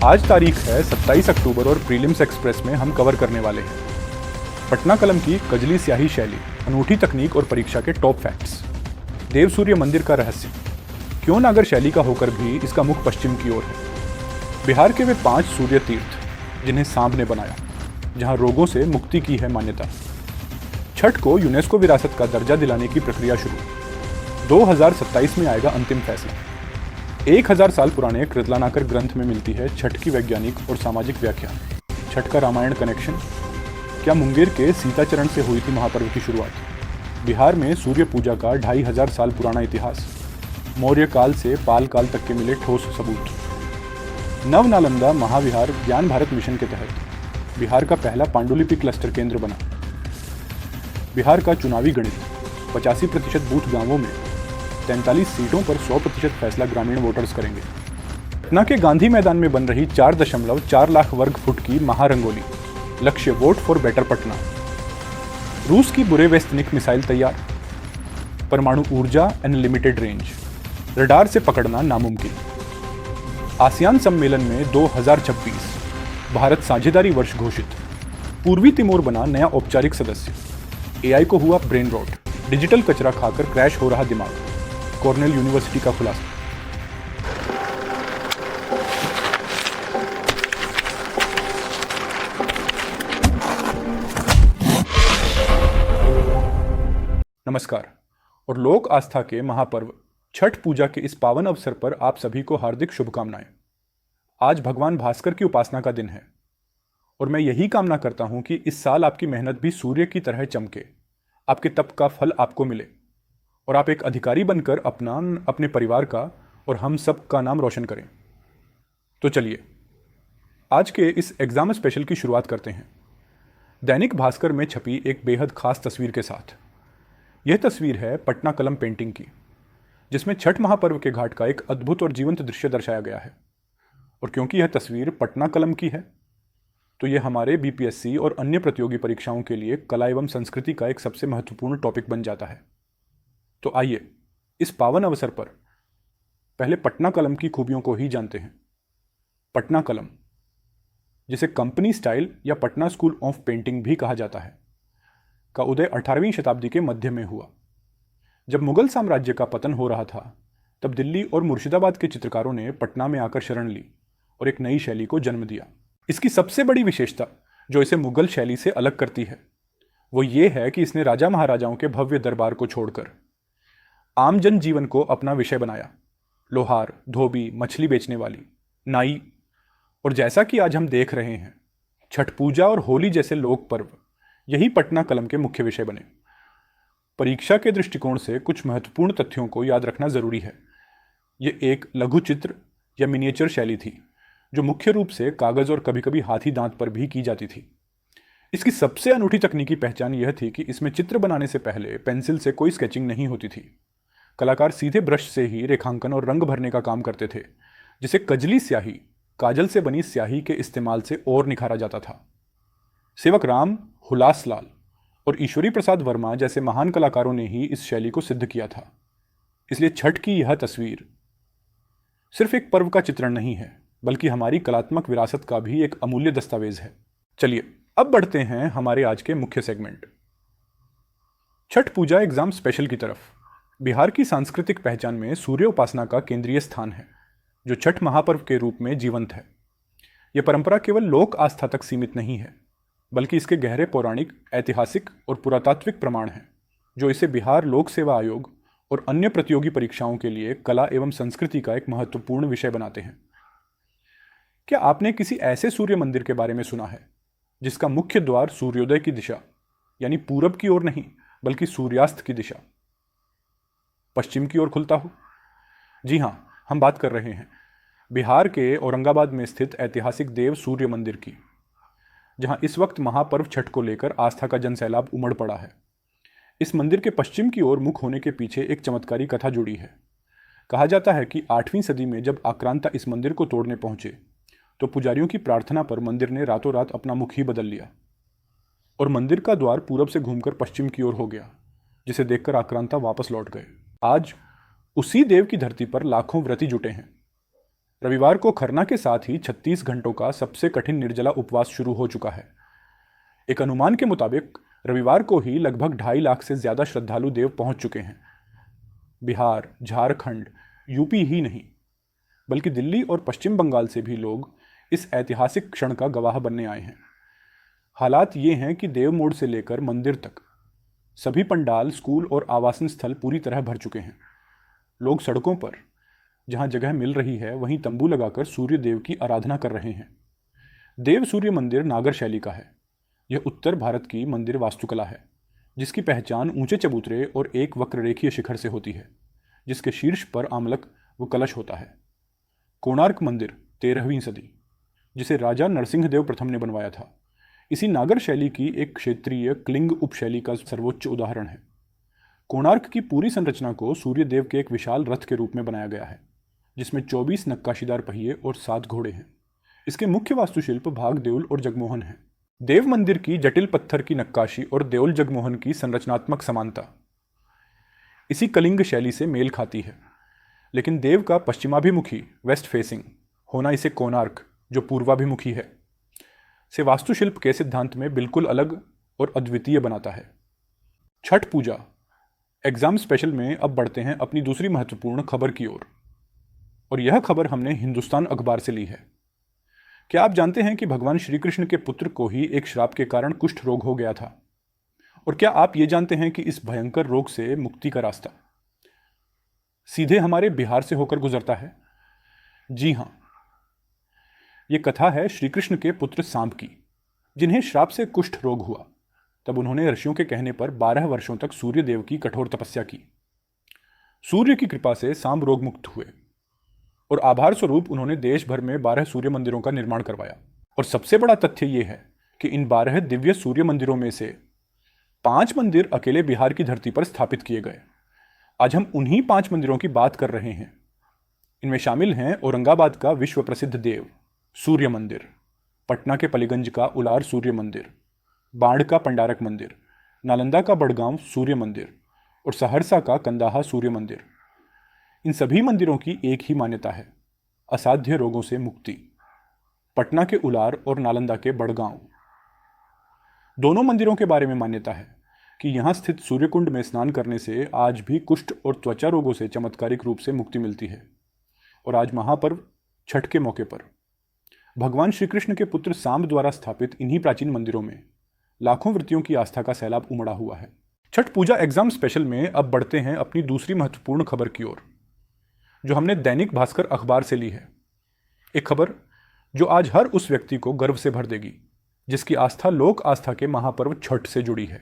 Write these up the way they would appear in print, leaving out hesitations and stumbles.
आज तारीख है 27 अक्टूबर और प्रीलिम्स एक्सप्रेस में हम कवर करने वाले हैं पटना कलम की कजली स्याही शैली, अनूठी तकनीक और परीक्षा के टॉप फैक्ट्स। देव सूर्य मंदिर का रहस्य, क्यों नागर शैली का होकर भी इसका मुख पश्चिम की ओर है। बिहार के वे 5 सूर्य तीर्थ जिन्हें सांब ने बनाया, जहां रोगों से मुक्ति की है मान्यता। छठ को यूनेस्को विरासत का दर्जा दिलाने की प्रक्रिया शुरू। 2027 में आएगा अंतिम फैसला। 1000 साल पुराने कृतलानाकर ग्रंथ में मिलती है छठ की वैज्ञानिक और सामाजिक व्याख्या। छठ का रामायण कनेक्शन, क्या मुंगेर के सीताचरण से हुई थी महापर्व की शुरुआत। बिहार में सूर्य पूजा का 2500 साल पुराना इतिहास। मौर्य काल से पाल काल तक के मिले ठोस सबूत। नव नालंदा महाविहार ज्ञान भारत मिशन के तहत बिहार का पहला पांडुलिपि क्लस्टर केंद्र बना। बिहार का चुनावी गणित, 85% बूथ गांवों में, 43 सीटों पर 100% फैसला ग्रामीण वोटर्स करेंगे। पटना के गांधी मैदान में बन रही 4.4 लाख वर्ग फुट की महारंगोली, लक्ष्य वोट फॉर बेटर पटना। रूस की बुरेवेस्तनिक मिसाइल तैयार। परमाणु ऊर्जा एंड लिमिटेड रेंज, रडार से पकड़ना नामुमकिन। आसियान सम्मेलन में 2026 भारत साझेदारी वर्ष घोषित। पूर्वी तिमोर बना नया औपचारिक सदस्य। एआई को हुआ ब्रेन रॉट, डिजिटल कचरा खाकर क्रैश हो रहा दिमाग। कॉर्नेल यूनिवर्सिटी का खुलासा। नमस्कार और लोक आस्था के महापर्व छठ पूजा के इस पावन अवसर पर आप सभी को हार्दिक शुभकामनाएं। आज भगवान भास्कर की उपासना का दिन है और मैं यही कामना करता हूं कि इस साल आपकी मेहनत भी सूर्य की तरह चमके, आपके तप का फल आपको मिले और आप एक अधिकारी बनकर अपने परिवार का और हम सब का नाम रोशन करें। तो चलिए आज के इस एग्जाम स्पेशल की शुरुआत करते हैं दैनिक भास्कर में छपी एक बेहद खास तस्वीर के साथ। यह तस्वीर है पटना कलम पेंटिंग की, जिसमें छठ महापर्व के घाट का एक अद्भुत और जीवंत दृश्य दर्शाया गया है। और क्योंकि यह तस्वीर पटना कलम की है, तो यह हमारे बीपीएससी और अन्य प्रतियोगी परीक्षाओं के लिए कला एवं संस्कृति का एक सबसे महत्वपूर्ण टॉपिक बन जाता है। तो आइए इस पावन अवसर पर पहले पटना कलम की खूबियों को ही जानते हैं। पटना कलम, जिसे कंपनी स्टाइल या पटना स्कूल ऑफ पेंटिंग भी कहा जाता है, का उदय 18वीं शताब्दी के मध्य में हुआ। जब मुगल साम्राज्य का पतन हो रहा था, तब दिल्ली और मुर्शिदाबाद के चित्रकारों ने पटना में आकर शरण ली और एक नई शैली को जन्म दिया। इसकी सबसे बड़ी विशेषता जो इसे मुगल शैली से अलग करती है, वो ये है कि इसने राजा महाराजाओं के भव्य दरबार को छोड़कर आम जन जीवन को अपना विषय बनाया। लोहार, धोबी, मछली बेचने वाली, नाई, और जैसा कि आज हम देख रहे हैं, छठ पूजा और होली जैसे लोक पर्व, यही पटना कलम के मुख्य विषय बने। परीक्षा के दृष्टिकोण से कुछ महत्वपूर्ण तथ्यों को याद रखना जरूरी है। ये एक लघु चित्र या मिनिएचर शैली थी, जो मुख्य रूप से कागज और कभी कभी हाथी दांत पर भी की जाती थी। इसकी सबसे अनूठी तकनीकी पहचान यह थी कि इसमें चित्र बनाने से पहले पेंसिल से कोई स्केचिंग नहीं होती थी। कलाकार सीधे ब्रश से ही रेखांकन और रंग भरने का काम करते थे, जिसे कजली स्याही, काजल से बनी स्याही के इस्तेमाल से और निखारा जाता था। सेवक राम, हुलास लाल और ईश्वरी प्रसाद वर्मा जैसे महान कलाकारों ने ही इस शैली को सिद्ध किया था। इसलिए छठ की यह तस्वीर सिर्फ एक पर्व का चित्रण नहीं है, बल्कि हमारी कलात्मक विरासत का भी एक अमूल्य दस्तावेज है। चलिए अब बढ़ते हैं हमारे आज के मुख्य सेगमेंट, छठ पूजा एग्जाम स्पेशल की तरफ। बिहार की सांस्कृतिक पहचान में सूर्य उपासना का केंद्रीय स्थान है, जो छठ महापर्व के रूप में जीवंत है। यह परंपरा केवल लोक आस्था तक सीमित नहीं है, बल्कि इसके गहरे पौराणिक, ऐतिहासिक और पुरातात्विक प्रमाण हैं, जो इसे बिहार लोक सेवा आयोग और अन्य प्रतियोगी परीक्षाओं के लिए कला एवं संस्कृति का एक महत्वपूर्ण विषय बनाते हैं। क्या आपने किसी ऐसे सूर्य मंदिर के बारे में सुना है जिसका मुख्य द्वार सूर्योदय की दिशा यानी पूरब की ओर नहीं, बल्कि सूर्यास्त की दिशा पश्चिम की ओर खुलता हो? जी हां, हम बात कर रहे हैं बिहार के औरंगाबाद में स्थित ऐतिहासिक देव सूर्य मंदिर की, जहां इस वक्त महापर्व छठ को लेकर आस्था का जनसैलाब उमड़ पड़ा है। इस मंदिर के पश्चिम की ओर मुख होने के पीछे एक चमत्कारी कथा जुड़ी है। कहा जाता है कि 8वीं सदी में जब आक्रांता इस मंदिर को तोड़ने पहुंचे, तो पुजारियों की प्रार्थना पर मंदिर ने रातों रात अपना मुख ही बदल लिया और मंदिर का द्वार पूरब से घूमकर पश्चिम की ओर हो गया, जिसे देखकर आक्रांता वापस लौट गए। आज उसी देव की धरती पर लाखों व्रती जुटे हैं। रविवार को खरना के साथ ही 36 घंटों का सबसे कठिन निर्जला उपवास शुरू हो चुका है। एक अनुमान के मुताबिक रविवार को ही लगभग 2.5 लाख से ज्यादा श्रद्धालु देव पहुंच चुके हैं। बिहार, झारखंड, यूपी ही नहीं बल्कि दिल्ली और पश्चिम बंगाल से भी लोग इस ऐतिहासिक क्षण का गवाह बनने आए हैं। हालात ये हैं कि देव मोड़ से लेकर मंदिर तक सभी पंडाल, स्कूल और आवासन स्थल पूरी तरह भर चुके हैं। लोग सड़कों पर जहां जगह मिल रही है वहीं तंबू लगाकर सूर्य देव की आराधना कर रहे हैं। देव सूर्य मंदिर नागर शैली का है। यह उत्तर भारत की मंदिर वास्तुकला है जिसकी पहचान ऊंचे चबूतरे और एक वक्ररेखीय शिखर से होती है जिसके शीर्ष पर आमलक व कलश होता है। कोणार्क मंदिर 13वीं सदी, जिसे राजा नरसिंहदेव प्रथम ने बनवाया था, इसी नागर शैली की एक क्षेत्रीय क्लिंग उपशैली का सर्वोच्च उदाहरण है। कोणार्क की पूरी संरचना को सूर्य देव के एक विशाल रथ के रूप में बनाया गया है जिसमें 24 नक्काशीदार पहिए और 7 घोड़े हैं। इसके मुख्य वास्तुशिल्प भाग देउल और जगमोहन है। देव मंदिर की जटिल पत्थर की नक्काशी और देउल जगमोहन की संरचनात्मक समानता इसी कलिंग शैली से मेल खाती है, लेकिन देव का पश्चिमाभिमुखी वेस्ट फेसिंग होना इसे कोणार्क, जो पूर्वाभिमुखी है, से वास्तुशिल्प के सिद्धांत में बिल्कुल अलग और अद्वितीय बनाता है। छठ पूजा एग्जाम स्पेशल में अब बढ़ते हैं अपनी दूसरी महत्वपूर्ण खबर की ओर, और यह खबर हमने हिंदुस्तान अखबार से ली है। क्या आप जानते हैं कि भगवान श्री कृष्ण के पुत्र को ही एक श्राप के कारण कुष्ठ रोग हो गया था? और क्या आप ये जानते हैं कि इस भयंकर रोग से मुक्ति का रास्ता सीधे हमारे बिहार से होकर गुजरता है? जी हां, यह कथा है श्री कृष्ण के पुत्र सांब की, जिन्हें श्राप से कुष्ठ रोग हुआ। तब उन्होंने ऋषियों के कहने पर 12 वर्षों तक सूर्य देव की कठोर तपस्या की। सूर्य की कृपा से सांब रोग मुक्त हुए और आभार स्वरूप उन्होंने देश भर में 12 सूर्य मंदिरों का निर्माण करवाया। और सबसे बड़ा तथ्य यह है कि इन 12 दिव्य सूर्य मंदिरों में से 5 मंदिर अकेले बिहार की धरती पर स्थापित किए गए। आज हम उन्हीं 5 मंदिरों की बात कर रहे हैं। इनमें शामिल हैं औरंगाबाद का विश्व प्रसिद्ध देव सूर्य मंदिर, पटना के पलीगंज का उलार सूर्य मंदिर, बाढ़ का पंडारक मंदिर, नालंदा का बड़गांव सूर्य मंदिर और सहरसा का कंदाहा सूर्य मंदिर। इन सभी मंदिरों की एक ही मान्यता है, असाध्य रोगों से मुक्ति। पटना के उलार और नालंदा के बड़गांव दोनों मंदिरों के बारे में मान्यता है कि यहां स्थित सूर्यकुंड में स्नान करने से आज भी कुष्ठ और त्वचा रोगों से चमत्कारिक रूप से मुक्ति मिलती है। और आज महापर्व छठ के मौके पर भगवान श्री कृष्ण के पुत्र सांब द्वारा स्थापित इन्हीं प्राचीन मंदिरों में लाखों व्रतियों की आस्था का सैलाब उमड़ा हुआ है। छठ पूजा एग्जाम स्पेशल में अब बढ़ते हैं अपनी दूसरी महत्वपूर्ण खबर की ओर, जो हमने दैनिक भास्कर अखबार से ली है। एक खबर जो आज हर उस व्यक्ति को गर्व से भर देगी जिसकी आस्था लोक आस्था के महापर्व छठ से जुड़ी है।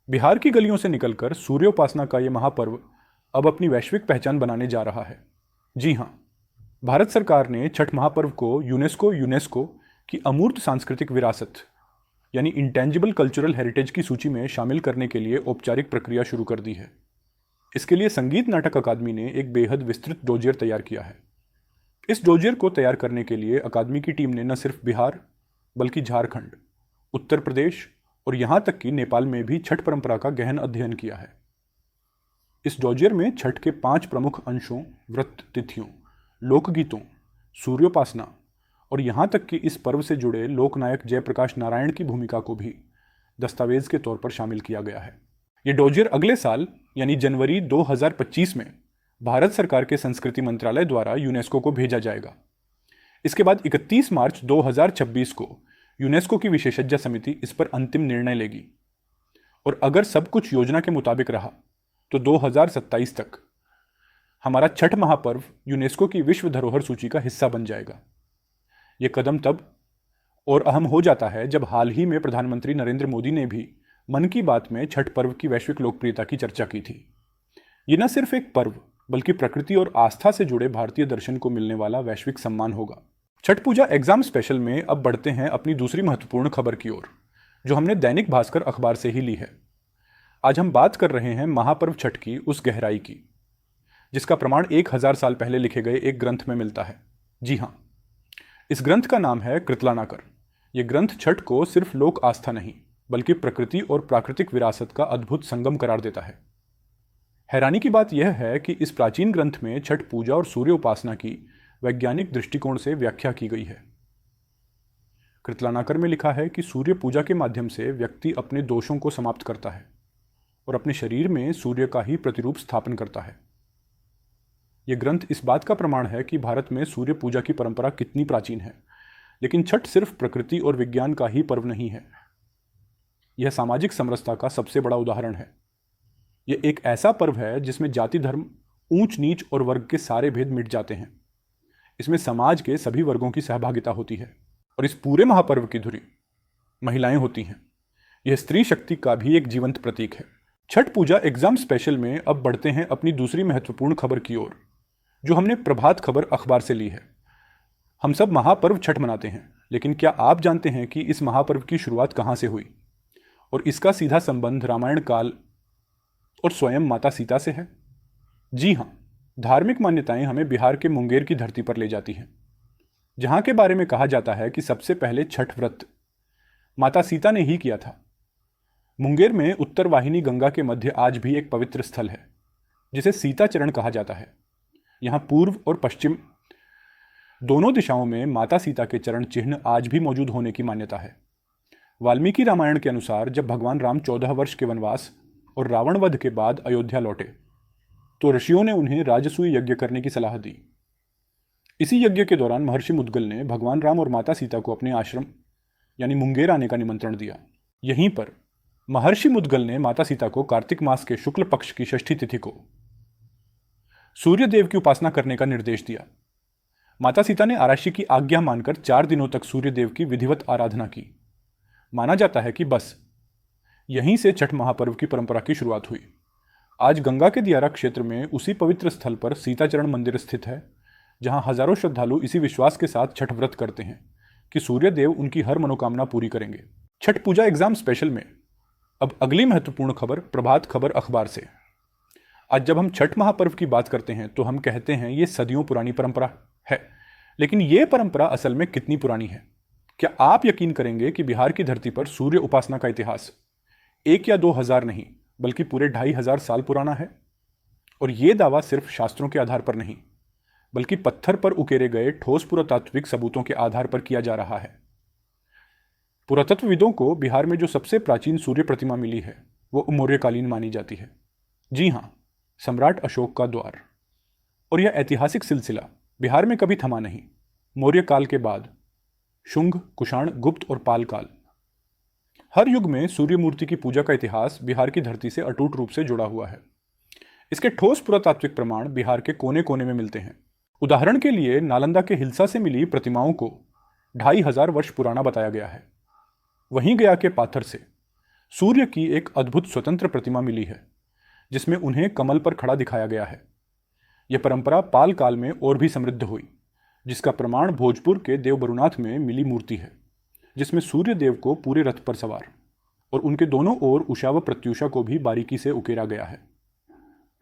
बिहार की गलियों से निकलकर सूर्योपासना का यह महापर्व अब अपनी वैश्विक पहचान बनाने जा रहा है। जी हां, भारत सरकार ने छठ महापर्व को यूनेस्को की अमूर्त सांस्कृतिक विरासत यानी इंटेंजिबल कल्चरल हेरिटेज की सूची में शामिल करने के लिए औपचारिक प्रक्रिया शुरू कर दी है। इसके लिए संगीत नाटक अकादमी ने एक बेहद विस्तृत डोजियर तैयार किया है। इस डोजियर को तैयार करने के लिए अकादमी की टीम ने न सिर्फ बिहार बल्कि झारखंड, उत्तर प्रदेश और यहां तक कि नेपाल में भी छठ परंपरा का गहन अध्ययन किया है। इस डोजियर में छठ के 5 प्रमुख अंशों, व्रत तिथियों, लोकगीतों, सूर्योपासना और यहां तक कि इस पर्व से जुड़े लोकनायक जयप्रकाश नारायण की भूमिका को भी दस्तावेज के तौर पर शामिल किया गया है। ये डोजियर अगले साल यानी जनवरी 2025 में भारत सरकार के संस्कृति मंत्रालय द्वारा यूनेस्को को भेजा जाएगा। इसके बाद 31 मार्च 2026 को यूनेस्को की विशेषज्ञ समिति इस पर अंतिम निर्णय लेगी और अगर सब कुछ योजना के मुताबिक रहा तो 2027 तक हमारा छठ महापर्व यूनेस्को की विश्व धरोहर सूची का हिस्सा बन जाएगा। यह कदम तब और अहम हो जाता है जब हाल ही में प्रधानमंत्री नरेंद्र मोदी ने भी मन की बात में छठ पर्व की वैश्विक लोकप्रियता की चर्चा की थी। ये न सिर्फ एक पर्व बल्कि प्रकृति और आस्था से जुड़े भारतीय दर्शन को मिलने वाला वैश्विक सम्मान होगा। छठ पूजा एग्जाम स्पेशल में अब बढ़ते हैं अपनी दूसरी महत्वपूर्ण खबर की ओर, जो हमने दैनिक भास्कर अखबार से ही ली है। आज हम बात कर रहे हैं महापर्व छठ की उस गहराई की जिसका प्रमाण 1000 साल पहले लिखे गए एक ग्रंथ में मिलता है। जी हाँ, इस ग्रंथ का नाम है कृतलानाकर। यह ग्रंथ छठ को सिर्फ लोक आस्था नहीं बल्कि प्रकृति और प्राकृतिक विरासत का अद्भुत संगम करार देता है। हैरानी की बात यह है कि इस प्राचीन ग्रंथ में छठ पूजा और सूर्य उपासना की वैज्ञानिक दृष्टिकोण से व्याख्या की गई है। कृतलानाकर में लिखा है कि सूर्य पूजा के माध्यम से व्यक्ति अपने दोषों को समाप्त करता है और अपने शरीर में सूर्य का ही प्रतिरूप स्थापन करता है। यह ग्रंथ इस बात का प्रमाण है कि भारत में सूर्य पूजा की परंपरा कितनी प्राचीन है। लेकिन छठ सिर्फ प्रकृति और विज्ञान का ही पर्व नहीं है, यह सामाजिक समरसता का सबसे बड़ा उदाहरण है। यह एक ऐसा पर्व है जिसमें जाति, धर्म, ऊंच नीच और वर्ग के सारे भेद मिट जाते हैं। इसमें समाज के सभी वर्गों की सहभागिता होती है और इस पूरे महापर्व की धुरी महिलाएं होती हैं। यह स्त्री शक्ति का भी एक जीवंत प्रतीक है। छठ पूजा एग्जाम स्पेशल में अब बढ़ते हैं अपनी दूसरी महत्वपूर्ण खबर की ओर, जो हमने प्रभात खबर अखबार से ली है। हम सब महापर्व छठ मनाते हैं, लेकिन क्या आप जानते हैं कि इस महापर्व की शुरुआत कहां से हुई और इसका सीधा संबंध रामायण काल और स्वयं माता सीता से है? जी हां, धार्मिक मान्यताएं हमें बिहार के मुंगेर की धरती पर ले जाती हैं, जहां के बारे में कहा जाता है कि सबसे पहले छठ व्रत माता सीता ने ही किया था। मुंगेर में उत्तर वाहिनी गंगा के मध्य आज भी एक पवित्र स्थल है जिसे सीता चरण कहा जाता है। यहां पूर्व और पश्चिम दोनों दिशाओं में माता सीता के चरण चिन्ह आज भी मौजूद होने की मान्यता है। वाल्मीकि रामायण के अनुसार जब भगवान राम 14 वर्ष के वनवास और रावण वध के बाद अयोध्या लौटे तो ऋषियों ने उन्हें राजसूय यज्ञ करने की सलाह दी। इसी यज्ञ के दौरान महर्षि मुद्गल ने भगवान राम और माता सीता को अपने आश्रम यानी मुंगेर आने का निमंत्रण दिया। यहीं पर महर्षि मुद्गल ने माता सीता को कार्तिक मास के शुक्ल पक्ष की षष्ठी तिथि को सूर्य देव की उपासना करने का निर्देश दिया। माता सीता ने आराशी की आज्ञा मानकर 4 दिनों तक सूर्य देव की विधिवत आराधना की। माना जाता है कि बस यहीं से छठ महापर्व की परंपरा की शुरुआत हुई। आज गंगा के दियारा क्षेत्र में उसी पवित्र स्थल पर सीताचरण मंदिर स्थित है, जहां हजारों श्रद्धालु इसी विश्वास के साथ छठ व्रत करते हैं कि सूर्य देव उनकी हर मनोकामना पूरी करेंगे। छठ पूजा एग्जाम स्पेशल में अब अगली महत्वपूर्ण खबर प्रभात खबर अखबार से। आज जब हम छठ महापर्व की बात करते हैं तो हम कहते हैं ये सदियों पुरानी परंपरा है, लेकिन ये परंपरा असल में कितनी पुरानी है? क्या आप यकीन करेंगे कि बिहार की धरती पर सूर्य उपासना का इतिहास 1 या 2 हजार नहीं बल्कि पूरे 2500 साल पुराना है? और ये दावा सिर्फ शास्त्रों के आधार पर नहीं बल्कि पत्थर पर उकेरे गए ठोस पुरातात्विक सबूतों के आधार पर किया जा रहा है। पुरातत्वविदों को बिहार में जो सबसे प्राचीन सूर्य प्रतिमा मिली है वो मौर्यकालीन मानी जाती है। जी हां, सम्राट अशोक का द्वार। और यह ऐतिहासिक सिलसिला बिहार में कभी थमा नहीं। मौर्य काल के बाद शुंग, कुषाण, गुप्त और पाल काल, हर युग में सूर्य मूर्ति की पूजा का इतिहास बिहार की धरती से अटूट रूप से जुड़ा हुआ है। इसके ठोस पुरातात्विक प्रमाण बिहार के कोने कोने में मिलते हैं। उदाहरण के लिए नालंदा के हिल्सा से मिली प्रतिमाओं को 2500 वर्ष पुराना बताया गया है। वहीं गया के पाथर से सूर्य की एक अद्भुत स्वतंत्र प्रतिमा मिली है जिसमें उन्हें कमल पर खड़ा दिखाया गया है। यह परंपरा पाल काल में और भी समृद्ध हुई, जिसका प्रमाण भोजपुर के देवबरुनाथ में मिली मूर्ति है, जिसमें सूर्य देव को पूरे रथ पर सवार और उनके दोनों ओर उषा व प्रत्युषा को भी बारीकी से उकेरा गया है।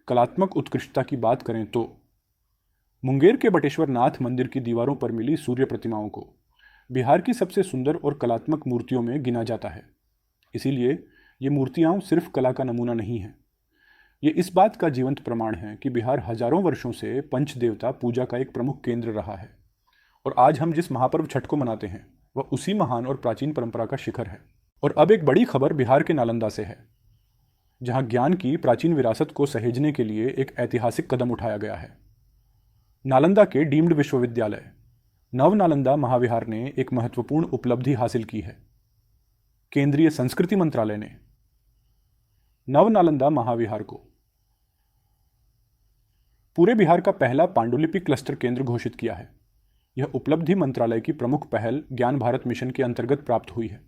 कलात्मक उत्कृष्टता की बात करें तो मुंगेर के बटेश्वर नाथ मंदिर की दीवारों पर मिली सूर्य प्रतिमाओं को बिहार की सबसे सुंदर और कलात्मक मूर्तियों में गिना जाता है। इसीलिए ये मूर्तियां सिर्फ कला का नमूना नहीं है, ये इस बात का जीवंत प्रमाण है कि बिहार हजारों वर्षों से पंचदेवता पूजा का एक प्रमुख केंद्र रहा है और आज हम जिस महापर्व छठ को मनाते हैं वह उसी महान और प्राचीन परंपरा का शिखर है। और अब एक बड़ी खबर बिहार के नालंदा से है, जहां ज्ञान की प्राचीन विरासत को सहेजने के लिए एक ऐतिहासिक कदम उठाया गया है। नालंदा के डीम्ड विश्वविद्यालय नव नालंदा महाविहार ने एक महत्वपूर्ण उपलब्धि हासिल की है। केंद्रीय संस्कृति मंत्रालय ने नव नालंदा महाविहार को पूरे बिहार का पहला पांडुलिपि क्लस्टर केंद्र घोषित किया है। यह उपलब्धि मंत्रालय की प्रमुख पहल ज्ञान भारत मिशन के अंतर्गत प्राप्त हुई है।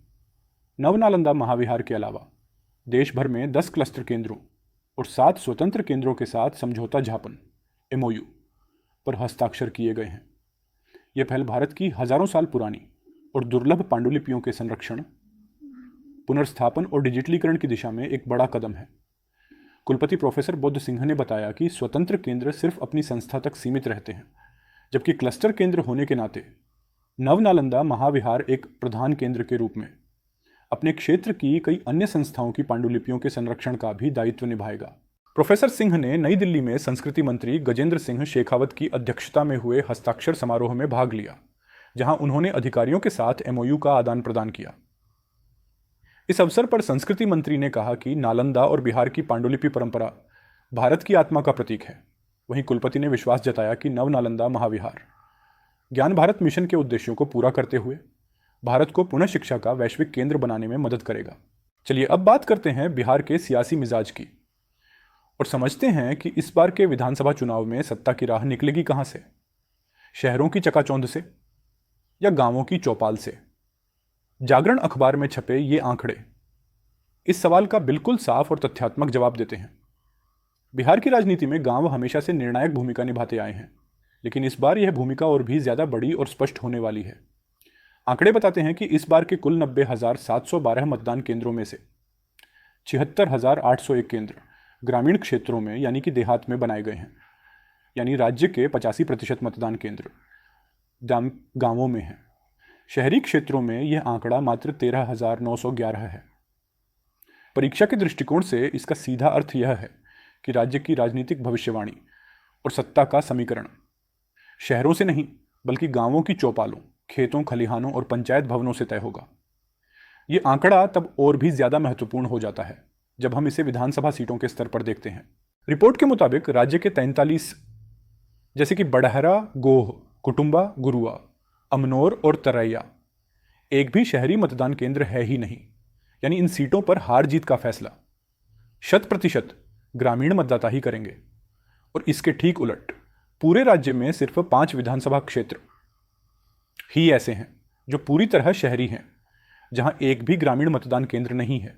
नव नालंदा महाविहार के अलावा देश भर में 10 क्लस्टर केंद्रों और 7 स्वतंत्र केंद्रों के साथ समझौता ज्ञापन MOU पर हस्ताक्षर किए गए हैं। यह पहल भारत की हजारों साल पुरानी और दुर्लभ पांडुलिपियों के संरक्षण, पुनर्स्थापन और डिजिटलीकरण की दिशा में एक बड़ा कदम है। कुलपति प्रोफेसर बुद्ध सिंह ने बताया कि स्वतंत्र केंद्र सिर्फ अपनी संस्था तक सीमित रहते हैं, जबकि क्लस्टर केंद्र होने के नाते नव नालंदा महाविहार एक प्रधान केंद्र के रूप में अपने क्षेत्र की कई अन्य संस्थाओं की पांडुलिपियों के संरक्षण का भी दायित्व निभाएगा। प्रोफेसर सिंह ने नई दिल्ली में संस्कृति मंत्री गजेंद्र सिंह शेखावत की अध्यक्षता में हुए हस्ताक्षर समारोह में भाग लिया, जहां उन्होंने अधिकारियों के साथ एमओयू का आदान प्रदान किया। इस अवसर पर संस्कृति मंत्री ने कहा कि नालंदा और बिहार की पांडुलिपि परंपरा भारत की आत्मा का प्रतीक है। वहीं कुलपति ने विश्वास जताया कि नव नालंदा महाविहार ज्ञान भारत मिशन के उद्देश्यों को पूरा करते हुए भारत को पुनः शिक्षा का वैश्विक केंद्र बनाने में मदद करेगा। चलिए अब बात करते हैं बिहार के सियासी मिजाज की और समझते हैं कि इस बार के विधानसभा चुनाव में सत्ता की राह निकलेगी कहां से, शहरों की चकाचौंध से या गांवों की चौपाल से। जागरण अखबार में छपे ये आंकड़े इस सवाल का बिल्कुल साफ और तथ्यात्मक जवाब देते हैं। बिहार की राजनीति में गांव हमेशा से निर्णायक भूमिका निभाते आए हैं, लेकिन इस बार यह भूमिका और भी ज्यादा बड़ी और स्पष्ट होने वाली है। आंकड़े बताते हैं कि इस बार के कुल 90,712 मतदान केंद्रों में से 76,801 केंद्र ग्रामीण क्षेत्रों में यानी कि देहात में बनाए गए हैं, यानी राज्य के 85% मतदान केंद्र गांवों में हैं। शहरी क्षेत्रों में यह आंकड़ा मात्र 13,911 है। परीक्षा के दृष्टिकोण से इसका सीधा अर्थ यह है कि राज्य की राजनीतिक भविष्यवाणी और सत्ता का समीकरण शहरों से नहीं बल्कि गांवों की चौपालों, खेतों, खलिहानों और पंचायत भवनों से तय होगा। ये आंकड़ा तब और भी ज्यादा महत्वपूर्ण हो जाता है जब हम इसे विधानसभा सीटों के स्तर पर देखते हैं। रिपोर्ट के मुताबिक राज्य के 43 जैसे कि बड़हरा, गोह, कुटुंबा, गुरुआ, अमनौर और तरैया एक भी शहरी मतदान केंद्र है ही नहीं, यानी इन सीटों पर हार जीत का फैसला 100% ग्रामीण मतदाता ही करेंगे। और इसके ठीक उलट पूरे राज्य में सिर्फ 5 विधानसभा क्षेत्र ही ऐसे हैं जो पूरी तरह शहरी हैं, जहां एक भी ग्रामीण मतदान केंद्र नहीं है।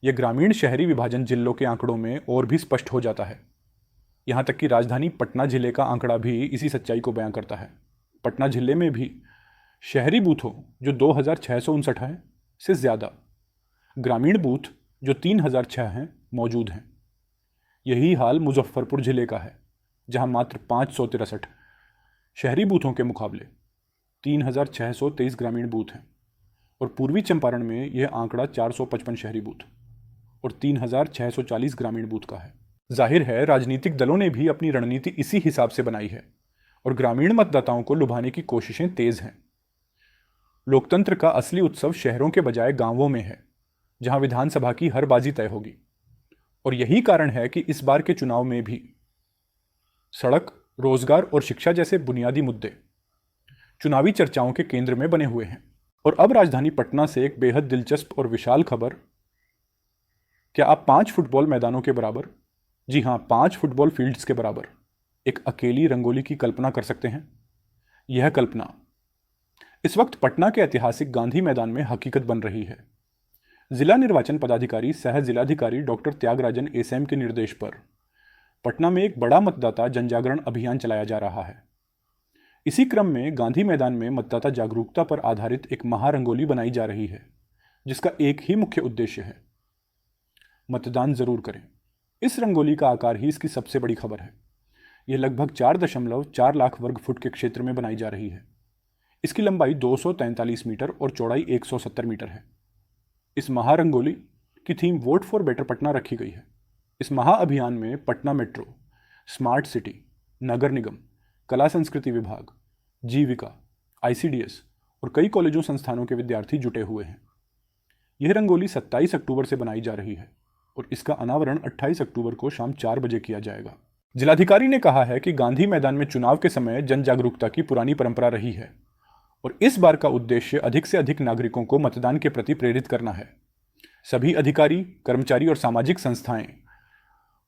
यह ग्रामीण शहरी विभाजन जिलों के आंकड़ों में और भी स्पष्ट हो जाता है। यहां तक कि राजधानी पटना जिले का आंकड़ा भी इसी सच्चाई को बयां करता है। पटना जिले में भी शहरी बूथों जो 2,659 हैं से ज्यादा ग्रामीण बूथ जो 3,006 हैं मौजूद हैं। यही हाल मुजफ्फरपुर जिले का है, जहां मात्र 563 शहरी बूथों के मुकाबले 3,623 ग्रामीण बूथ हैं। और पूर्वी चंपारण में यह आंकड़ा 455 शहरी बूथ और 3,640 ग्रामीण बूथ का है। जाहिर है राजनीतिक दलों ने भी अपनी रणनीति इसी हिसाब से बनाई है और ग्रामीण मतदाताओं को लुभाने की कोशिशें तेज हैं। लोकतंत्र का असली उत्सव शहरों के बजाय गांवों में है, जहां विधानसभा की हर बाजी तय होगी। और यही कारण है कि इस बार के चुनाव में भी सड़क, रोजगार और शिक्षा जैसे बुनियादी मुद्दे चुनावी चर्चाओं के केंद्र में बने हुए हैं। और अब राजधानी पटना से एक बेहद दिलचस्प और विशाल खबर। क्या आप 5 फुटबॉल मैदानों के बराबर, जी हां 5 फुटबॉल फील्ड्स के बराबर एक अकेली रंगोली की कल्पना कर सकते हैं? यह कल्पना इस वक्त पटना के ऐतिहासिक गांधी मैदान में हकीकत बन रही है। जिला निर्वाचन पदाधिकारी सह जिलाधिकारी डॉक्टर त्यागराजन एसएम के निर्देश पर पटना में एक बड़ा मतदाता जनजागरण अभियान चलाया जा रहा है। इसी क्रम में गांधी मैदान में मतदाता जागरूकता पर आधारित एक महारंगोली बनाई जा रही है, जिसका एक ही मुख्य उद्देश्य है, मतदान जरूर करें। इस रंगोली का आकार ही इसकी सबसे बड़ी खबर है। यह लगभग 4.4 लाख वर्ग फुट के क्षेत्र में बनाई जा रही है। इसकी लंबाई 243 मीटर और चौड़ाई 170 मीटर है। इस महारंगोली की theme vote for better Patna रखी गई है। इस महाअभियान में पटना मेट्रो, स्मार्ट सिटी, नगर निगम, कला संस्कृति विभाग, जीविका, आईसीडीएस और कई कॉलेजों संस्थानों के विद्यार्थी जुटे हुए हैं। यह रंगोली 27 अक्टूबर से बनाई जा रही है और इसका अनावरण 28 अक्टूबर को शाम 4 बजे किया जाएगा। जिलाधिकारी ने कहा है कि गांधी मैदान में चुनाव के समय जन जागरूकता की पुरानी परंपरा रही है और इस बार का उद्देश्य अधिक से अधिक नागरिकों को मतदान के प्रति प्रेरित करना है। सभी अधिकारी, कर्मचारी और सामाजिक संस्थाएं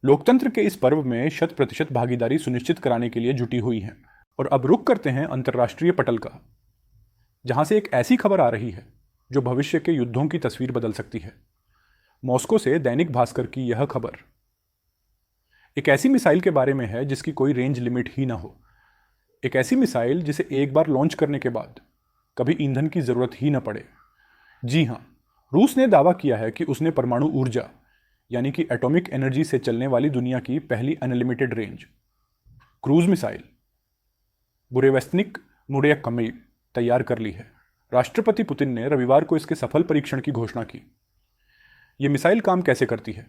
लोकतंत्र के इस पर्व में 100% भागीदारी सुनिश्चित कराने के लिए जुटी हुई हैं। और अब रुख करते हैं अंतर्राष्ट्रीय पटल का, जहां से एक ऐसी खबर आ रही है जो भविष्य के युद्धों की तस्वीर बदल सकती है। मॉस्को से दैनिक भास्कर की यह खबर एक ऐसी मिसाइल के बारे में है जिसकी कोई रेंज लिमिट ही ना हो। एक ऐसी मिसाइल जिसे एक बार लॉन्च करने के बाद कभी ईंधन की जरूरत ही न पड़े। जी हां, रूस ने दावा किया है कि उसने परमाणु ऊर्जा यानी कि एटॉमिक एनर्जी से चलने वाली दुनिया की पहली अनलिमिटेड रेंज क्रूज मिसाइल बुरेवेस्निक मुरेयकमी तैयार कर ली है। राष्ट्रपति पुतिन ने रविवार को इसके सफल परीक्षण की घोषणा की। यह मिसाइल काम कैसे करती है?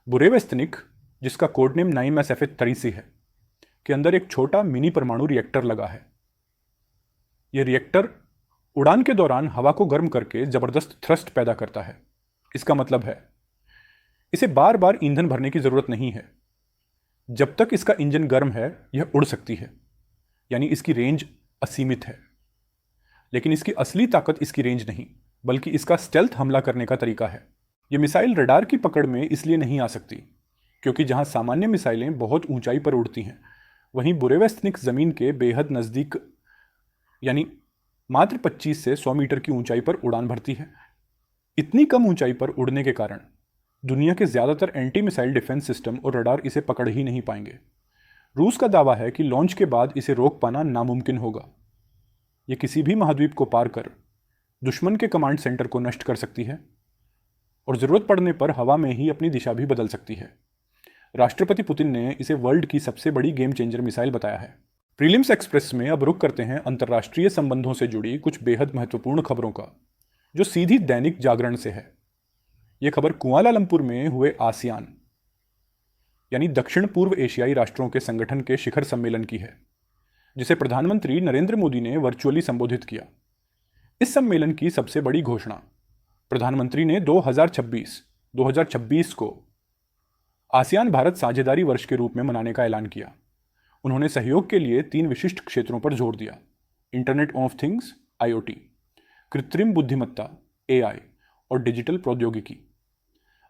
बुरेवेस्तनिक, जिसका कोड नेम 9MSFA-33 है, के अंदर एक छोटा मिनी परमाणु रिएक्टर लगा है। यह रिएक्टर उड़ान के दौरान हवा को गर्म करके जबरदस्त थ्रस्ट पैदा करता है। इसका मतलब है इसे बार बार ईंधन भरने की जरूरत नहीं है। जब तक इसका इंजन गर्म है यह उड़ सकती है, यानी इसकी रेंज असीमित है। लेकिन इसकी असली ताकत इसकी रेंज नहीं, बल्कि इसका स्टेल्थ हमला करने का तरीका है। यह मिसाइल रडार की पकड़ में इसलिए नहीं आ सकती क्योंकि जहां सामान्य मिसाइलें बहुत ऊंचाई पर उड़ती हैं, वहीं बुरेवेस्तनिक जमीन के बेहद नजदीक, यानी मात्र 25 से 100 मीटर की ऊंचाई पर उड़ान भरती है। इतनी कम ऊंचाई पर उड़ने के कारण दुनिया के ज्यादातर एंटी मिसाइल डिफेंस सिस्टम और रडार इसे पकड़ ही नहीं पाएंगे। रूस का दावा है कि लॉन्च के बाद इसे रोक पाना नामुमकिन होगा। यह किसी भी महाद्वीप को पार कर दुश्मन के कमांड सेंटर को नष्ट कर सकती है और जरूरत पड़ने पर हवा में ही अपनी दिशा भी बदल सकती है। राष्ट्रपति पुतिन ने इसे वर्ल्ड की सबसे बड़ी गेम चेंजर मिसाइल बताया है। प्रीलिम्स एक्सप्रेस में अब रुक करते हैं अंतर्राष्ट्रीय संबंधों से जुड़ी कुछ बेहद महत्वपूर्ण खबरों का, जो सीधी दैनिक जागरण से है। यह खबर कुआलालंपुर में हुए आसियान, यानी दक्षिण पूर्व एशियाई राष्ट्रों के संगठन के शिखर सम्मेलन की है, जिसे प्रधानमंत्री नरेंद्र मोदी ने वर्चुअली संबोधित किया। इस सम्मेलन की सबसे बड़ी घोषणा प्रधानमंत्री ने 2026 को आसियान भारत साझेदारी वर्ष के रूप में मनाने का ऐलान किया। उन्होंने सहयोग के लिए 3 विशिष्ट क्षेत्रों पर जोर दिया: इंटरनेट ऑफ थिंग्स IoT, कृत्रिम बुद्धिमत्ता AI और डिजिटल प्रौद्योगिकी।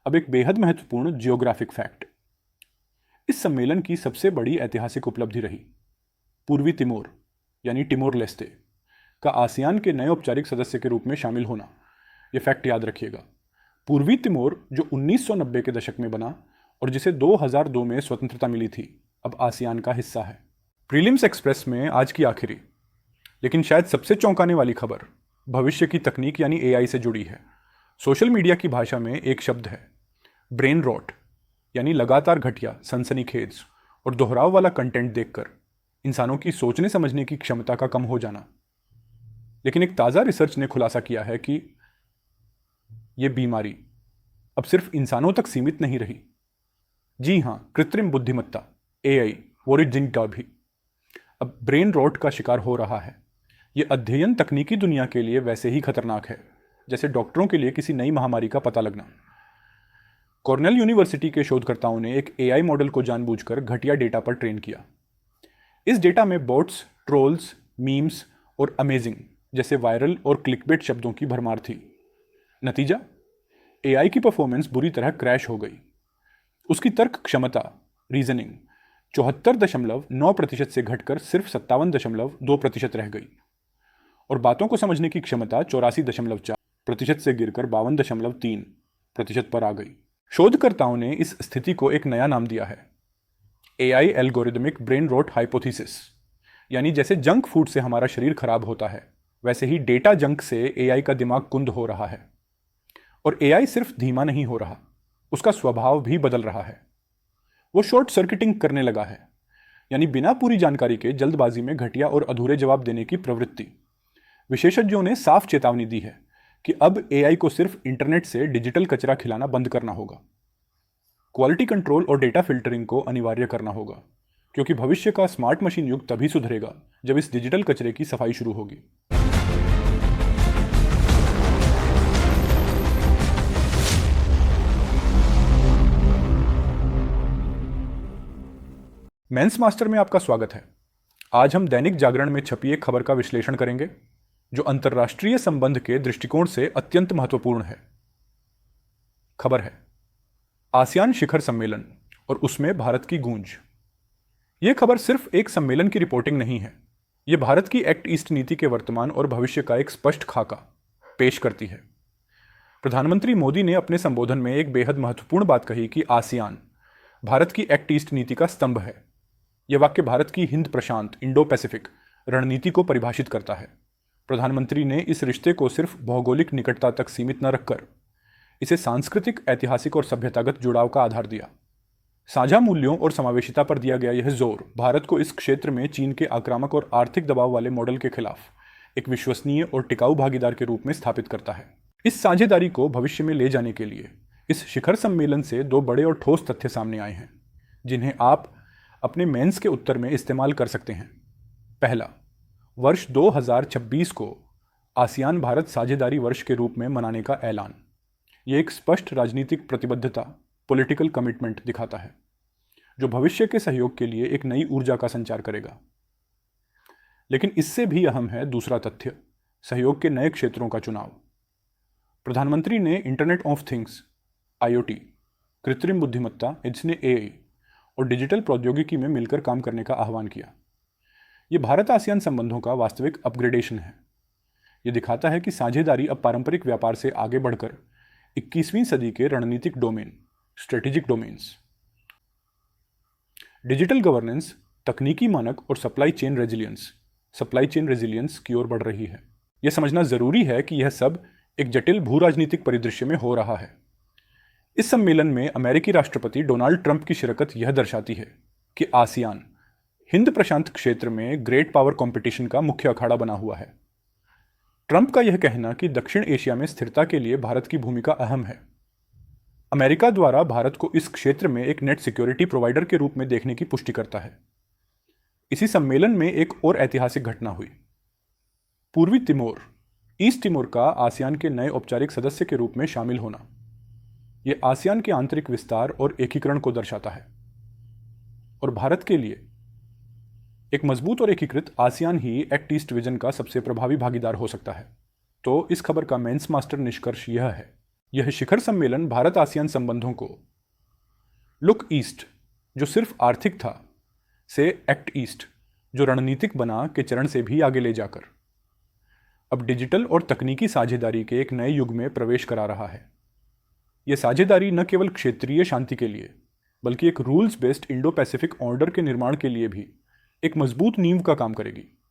अब एक बेहद महत्वपूर्ण जियोग्राफिक फैक्ट। इस सम्मेलन की सबसे बड़ी ऐतिहासिक उपलब्धि रही पूर्वी तिमोर, यानी टिमोर लेस्ते, का आसियान के नए औपचारिक सदस्य के रूप में शामिल होना। यह फैक्ट याद रखिएगा। पूर्वी तिमोर, जो 1990 के दशक में बना और जिसे 2002 में स्वतंत्रता मिली थी, अब आसियान का हिस्सा है। प्रीलिम्स एक्सप्रेस में आज की आखिरी लेकिन शायद सबसे चौंकाने वाली खबर भविष्य की तकनीक यानी AI से जुड़ी है। सोशल मीडिया की भाषा में एक शब्द है ब्रेन रॉट, यानी लगातार घटिया, सनसनीखेज और दोहराव वाला कंटेंट देखकर इंसानों की सोचने समझने की क्षमता का कम हो जाना। लेकिन एक ताज़ा रिसर्च ने खुलासा किया है कि यह बीमारी अब सिर्फ इंसानों तक सीमित नहीं रही। जी हां, कृत्रिम बुद्धिमत्ता AI वोरिजिनटा भी अब ब्रेन रॉट का शिकार हो रहा है। यह अध्ययन तकनीकी दुनिया के लिए वैसे ही खतरनाक है जैसे डॉक्टरों के लिए किसी नई महामारी का पता लगना। कॉर्नेल यूनिवर्सिटी के शोधकर्ताओं ने एक AI मॉडल को जानबूझकर घटिया डेटा पर ट्रेन किया। इस डेटा में बॉट्स, ट्रोल्स, मीम्स और अमेजिंग जैसे वायरल और क्लिकबेट शब्दों की भरमार थी। नतीजा, AI की परफॉर्मेंस बुरी तरह क्रैश हो गई। उसकी तर्क क्षमता, रीजनिंग 74.9% से घटकर सिर्फ 57.2% रह गई और बातों को समझने की क्षमता 84.4% से गिरकर 52.3% पर आ गई। शोधकर्ताओं ने इस स्थिति को एक नया नाम दिया है AI algorithmic brain rot hypothesis, यानी जैसे जंक फूड से हमारा शरीर खराब होता है, वैसे ही डेटा जंक से AI का दिमाग कुंद हो रहा है। और AI सिर्फ धीमा नहीं हो रहा, उसका स्वभाव भी बदल रहा है। वो शॉर्ट सर्किटिंग करने लगा है, यानी बिना पूरी जानकारी के जल्दबाजी में घटिया और अधूरे जवाब देने की प्रवृत्ति। विशेषज्ञों ने साफ चेतावनी दी है कि अब AI को सिर्फ इंटरनेट से डिजिटल कचरा खिलाना बंद करना होगा। क्वालिटी कंट्रोल और डेटा फिल्टरिंग को अनिवार्य करना होगा, क्योंकि भविष्य का स्मार्ट मशीन युग तभी सुधरेगा जब इस डिजिटल कचरे की सफाई शुरू होगी। मेंस मास्टर में आपका स्वागत है। आज हम दैनिक जागरण में छपी एक खबर का विश्लेषण करेंगे जो अंतर्राष्ट्रीय संबंध के दृष्टिकोण से अत्यंत महत्वपूर्ण है। खबर है आसियान शिखर सम्मेलन और उसमें भारत की गूंज। यह खबर सिर्फ एक सम्मेलन की रिपोर्टिंग नहीं है, यह भारत की एक्ट ईस्ट नीति के वर्तमान और भविष्य का एक स्पष्ट खाका पेश करती है। प्रधानमंत्री मोदी ने अपने संबोधन में एक बेहद महत्वपूर्ण बात कही कि आसियान भारत की एक्ट ईस्ट नीति का स्तंभ है। यह वाक्य भारत की हिंद प्रशांत इंडो पैसिफिक रणनीति को परिभाषित करता है। प्रधानमंत्री ने इस रिश्ते को सिर्फ भौगोलिक निकटता तक सीमित न रखकर इसे सांस्कृतिक, ऐतिहासिक और सभ्यतागत जुड़ाव का आधार दिया। साझा मूल्यों और समावेशिता पर दिया गया यह जोर भारत को इस क्षेत्र में चीन के आक्रामक और आर्थिक दबाव वाले मॉडल के खिलाफ एक विश्वसनीय और टिकाऊ भागीदार के रूप में स्थापित करता है। इस साझेदारी को भविष्य में ले जाने के लिए इस शिखर सम्मेलन से दो बड़े और ठोस तथ्य सामने आए हैं जिन्हें आप अपने मेंस के उत्तर में इस्तेमाल कर सकते हैं। पहला, वर्ष 2026 को आसियान भारत साझेदारी वर्ष के रूप में मनाने का ऐलान। ये एक स्पष्ट राजनीतिक प्रतिबद्धता, पॉलिटिकल कमिटमेंट दिखाता है, जो भविष्य के सहयोग के लिए एक नई ऊर्जा का संचार करेगा। लेकिन इससे भी अहम है दूसरा तथ्य, सहयोग के नए क्षेत्रों का चुनाव। प्रधानमंत्री ने इंटरनेट ऑफ थिंग्स, IoT, कृत्रिम बुद्धिमत्ता जिसने AI और डिजिटल प्रौद्योगिकी में मिलकर काम करने का आह्वान किया। ये भारत आसियान संबंधों का वास्तविक अपग्रेडेशन है। ये दिखाता है कि साझेदारी अब पारंपरिक व्यापार से आगे बढ़कर 21वीं सदी के रणनीतिक domain, strategic domains, digital governance, तकनीकी मानक और सप्लाई चेन रेजिलियंस की ओर बढ़ रही है। यह समझना जरूरी है कि यह सब एक जटिल भू राजनीतिक परिदृश्य में हो रहा है। इस सम्मेलन में अमेरिकी राष्ट्रपति डोनाल्ड ट्रंप की शिरकत यह दर्शाती है कि आसियान हिंद प्रशांत क्षेत्र में ग्रेट पावर कंपटीशन का मुख्य अखाड़ा बना हुआ है। ट्रंप का यह कहना कि दक्षिण एशिया में स्थिरता के लिए भारत की भूमिका अहम है, अमेरिका द्वारा भारत को इस क्षेत्र में एक नेट सिक्योरिटी प्रोवाइडर के रूप में देखने की पुष्टि करता है। इसी सम्मेलन में एक और ऐतिहासिक घटना हुई। पूर्वी तिमोर, ईस्ट तिमोर का आसियान के नए औपचारिक सदस्य के रूप में शामिल होना। यह आसियान के आंतरिक विस्तार और एकीकरण को दर्शाता है और भारत के लिए एक मजबूत और एकीकृत आसियान ही एक्ट ईस्ट विजन का सबसे प्रभावी भागीदार हो सकता है। तो इस खबर का मेंस मास्टर निष्कर्ष यह है, यह शिखर सम्मेलन भारत आसियान संबंधों को लुक ईस्ट, जो सिर्फ आर्थिक था, से एक्ट ईस्ट, जो रणनीतिक बना, के चरण से भी आगे ले जाकर अब डिजिटल और तकनीकी साझेदारी के एक नए युग में प्रवेश करा रहा है। यह साझेदारी न केवल क्षेत्रीय शांति के लिए बल्कि एक rules based Indo Pacific order के निर्माण के लिए भी एक मजबूत नींव का काम करेगी।